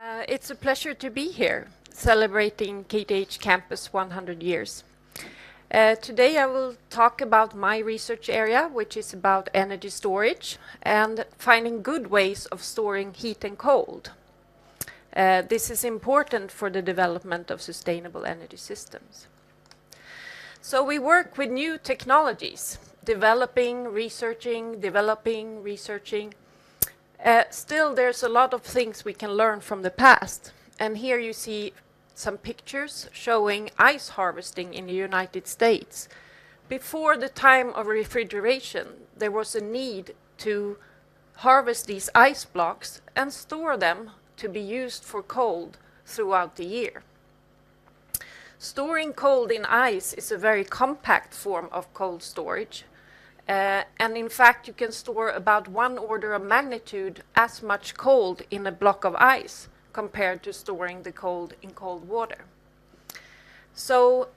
It's a pleasure to be here, celebrating KTH Campus 100 years. Today I will talk about my research area, which is about energy storage and finding good ways of storing heat and cold. This is important for the development of sustainable energy systems. So we work with new technologies, developing, researching. Still, there's a lot of things we can learn from the past. And here you see some pictures showing ice harvesting in the United States. Before the time of refrigeration, there was a need to harvest these ice blocks and store them to be used for cold throughout the year. Storing cold in ice is a very compact form of cold storage. And in fact, you can store about 1 order of magnitude as much cold in a block of ice compared to storing the cold in cold water. So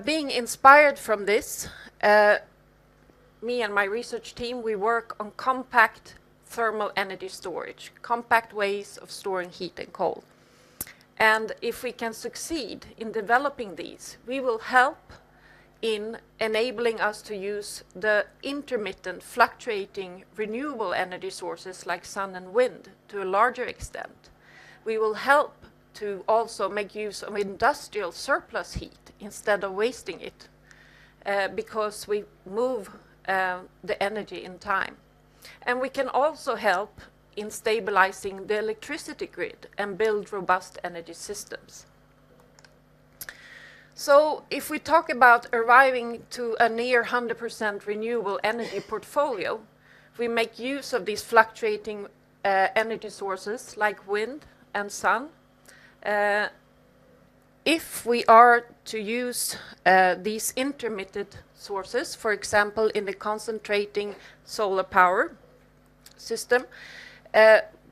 being inspired from this, me and my research team, we work on compact thermal energy storage, compact ways of storing heat and cold. And if we can succeed in developing these, we will help in enabling us to use the intermittent, fluctuating renewable energy sources like sun and wind to a larger extent. We will help to also make use of industrial surplus heat instead of wasting it because we move the energy in time. And we can also help in stabilizing the electricity grid and build robust energy systems. So if we talk about arriving to a near 100% renewable energy portfolio, we make use of these fluctuating energy sources like wind and sun. If we are to use these intermittent sources, for example, in the concentrating solar power system,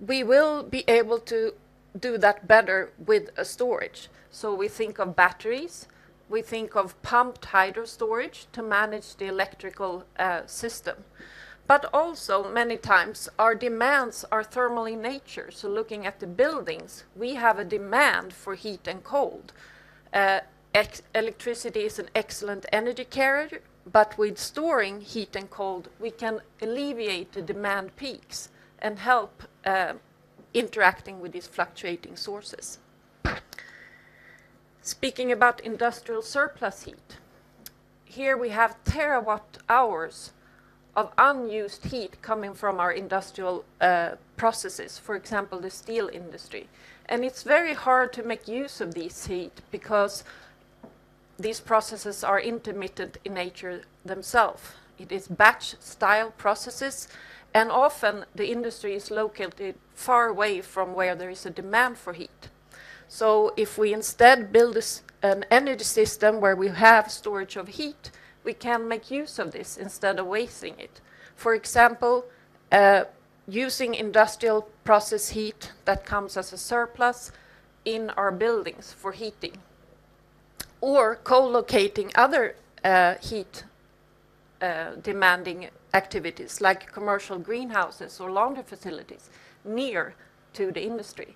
we will be able to do that better with a storage. So we think of batteries. We think of pumped hydro storage to manage the electrical system. But also, many times, our demands are thermal in nature. So looking at the buildings, we have a demand for heat and cold. Electricity is an excellent energy carrier, but with storing heat and cold, we can alleviate the demand peaks and help interacting with these fluctuating sources. Speaking about industrial surplus heat, here we have terawatt hours of unused heat coming from our industrial processes, for example, the steel industry. And it's very hard to make use of this heat because these processes are intermittent in nature themselves. It is batch-style processes, and often the industry is located far away from where there is a demand for heat. So if we instead build an energy system where we have storage of heat, we can make use of this instead of wasting it. For example, using industrial process heat that comes as a surplus in our buildings for heating, or co-locating other heat demanding activities like commercial greenhouses or laundry facilities near to the industry.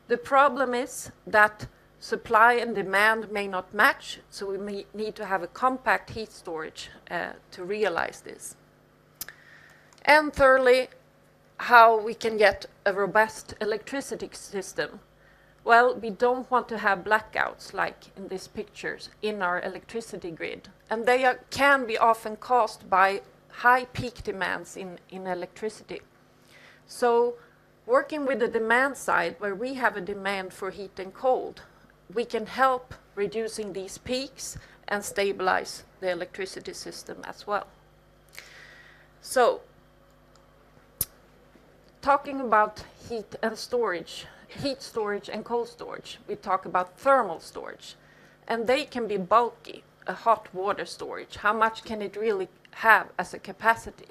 The problem is that supply and demand may not match, so we may need to have a compact heat storage to realize this. And thirdly, how we can get a robust electricity system. Well, we don't want to have blackouts like in these pictures in our electricity grid. And they can be often caused by high peak demands in electricity. So working with the demand side, where we have a demand for heat and cold, we can help reducing these peaks and stabilize the electricity system as well. So, talking about heat and storage, heat storage and cold storage, we talk about thermal storage. And they can be bulky, a hot water storage. How much can it really have as a capacity?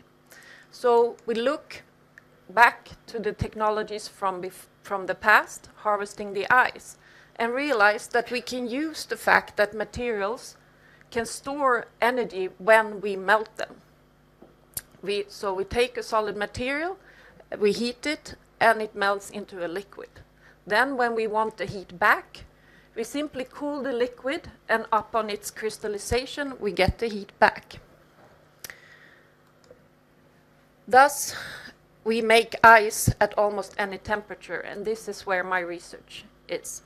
So we look back to the technologies from the past, harvesting the ice, and realize that we can use the fact that materials can store energy when we melt them. So we take a solid material, we heat it, and it melts into a liquid. Then when we want the heat back, we simply cool the liquid, and upon its crystallization, we get the heat back. Thus, we make ice at almost any temperature, and this is where my research is.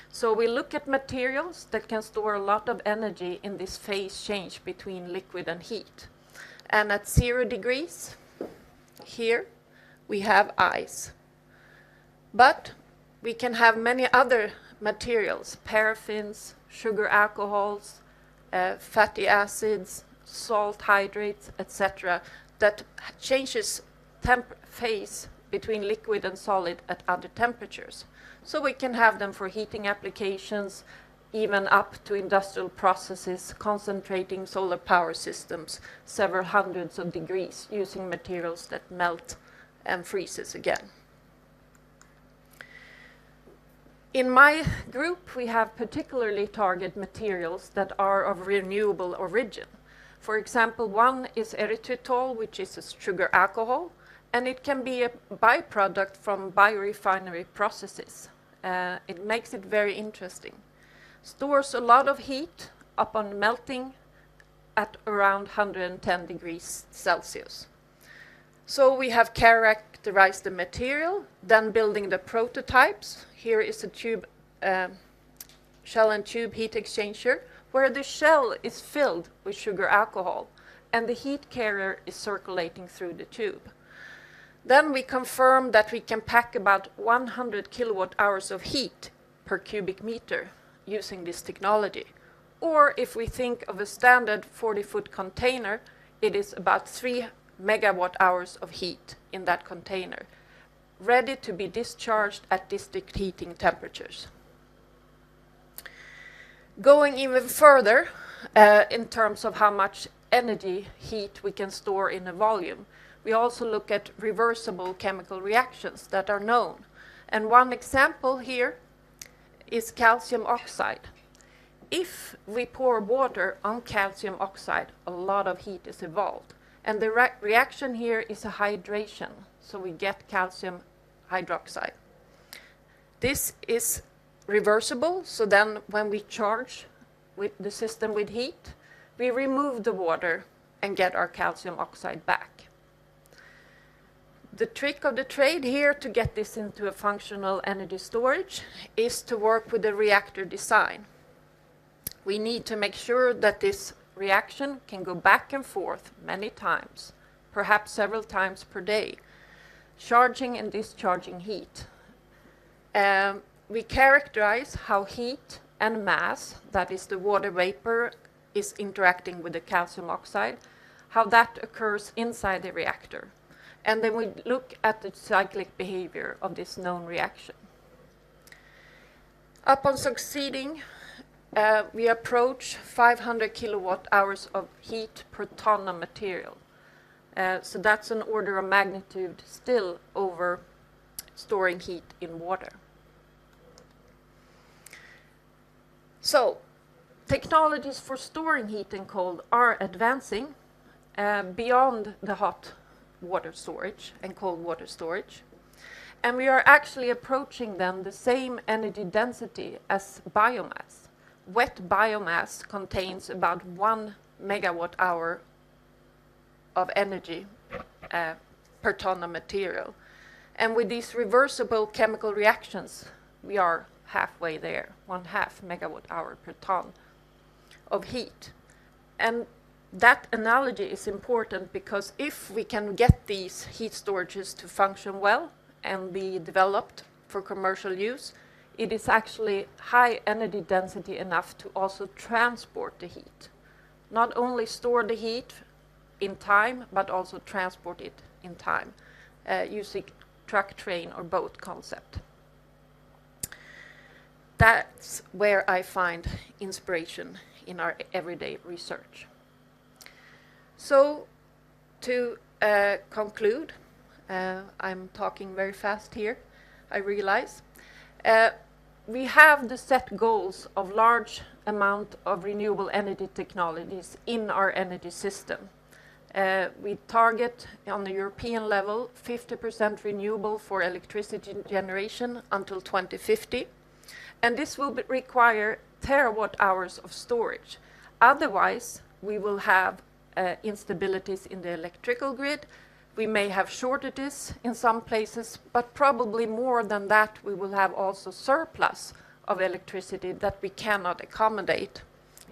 So we look at materials that can store a lot of energy in this phase change between liquid and heat. And at 0 degrees, here, we have ice. But we can have many other materials, paraffins, sugar alcohols, fatty acids, salt hydrates, etc., that changes phase between liquid and solid at other temperatures. So we can have them for heating applications, even up to industrial processes, concentrating solar power systems, several hundreds of degrees, using materials that melt and freezes again. In my group, we have particularly targeted materials that are of renewable origin. For example, one is erythritol, which is a sugar alcohol, and it can be a byproduct from biorefinery processes. It makes it very interesting. Stores a lot of heat upon melting at around 110 degrees Celsius. So we have characterized the material, then building the prototypes. Here is a tube, shell and tube heat exchanger, where the shell is filled with sugar alcohol, and the heat carrier is circulating through the tube. Then we confirm that we can pack about 100 kilowatt hours of heat per cubic meter using this technology. Or if we think of a standard 40-foot container, it is about 3 megawatt hours of heat in that container, ready to be discharged at district heating temperatures. Going even further in terms of how much energy heat we can store in a volume, we also look at reversible chemical reactions that are known. And one example here is calcium oxide. If we pour water on calcium oxide, a lot of heat is evolved. And the reaction here is a hydration, so we get calcium hydroxide. This is reversible, so then when we charge with the system with heat, we remove the water and get our calcium oxide back. The trick of the trade here to get this into a functional energy storage is to work with the reactor design. We need to make sure that this reaction can go back and forth many times, perhaps several times per day, charging and discharging heat. We characterize how heat and mass, that is the water vapor, is interacting with the calcium oxide, how that occurs inside the reactor. And then we look at the cyclic behavior of this known reaction. Upon succeeding, we approach 500 kilowatt hours of heat per ton of material. So that's an order of magnitude still over storing heat in water. So technologies for storing heat and cold are advancing beyond the hot water storage and cold water storage. And we are actually approaching then the same energy density as biomass. Wet biomass contains about 1 megawatt hour of energy per ton of material. And with these reversible chemical reactions, we are halfway there, 1/2 megawatt hour per ton of heat. And that analogy is important because if we can get these heat storages to function well and be developed for commercial use, it is actually high energy density enough to also transport the heat. Not only store the heat in time, but also transport it in time, using truck, train, or boat concept. That's where I find inspiration in our everyday research. So, to conclude, I'm talking very fast here, I realize. We have the set goals of large amount of renewable energy technologies in our energy system. We target on the European level 50% renewable for electricity generation until 2050. And this will require terawatt hours of storage. Otherwise, we will have instabilities in the electrical grid. We may have shortages in some places, but probably more than that, we will have also surplus of electricity that we cannot accommodate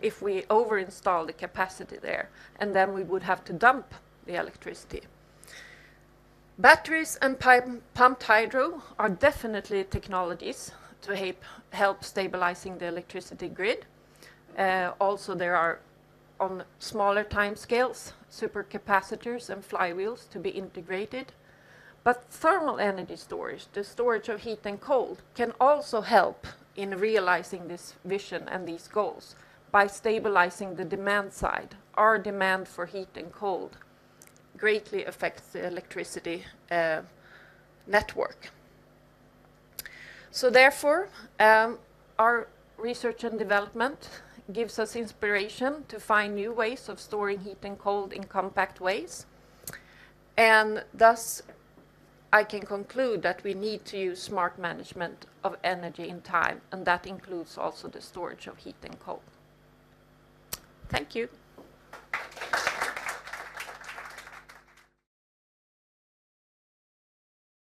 if we over-install the capacity there, and then we would have to dump the electricity. Batteries and pumped hydro are definitely technologies to help stabilizing the electricity grid. Also, there are, on smaller time scales, supercapacitors and flywheels to be integrated. But thermal energy storage, the storage of heat and cold, can also help in realizing this vision and these goals by stabilizing the demand side. Our demand for heat and cold greatly affects the electricity network. So therefore, our research and development gives us inspiration to find new ways of storing heat and cold in compact ways. And thus, I can conclude that we need to use smart management of energy in time, and that includes also the storage of heat and cold. Thank you.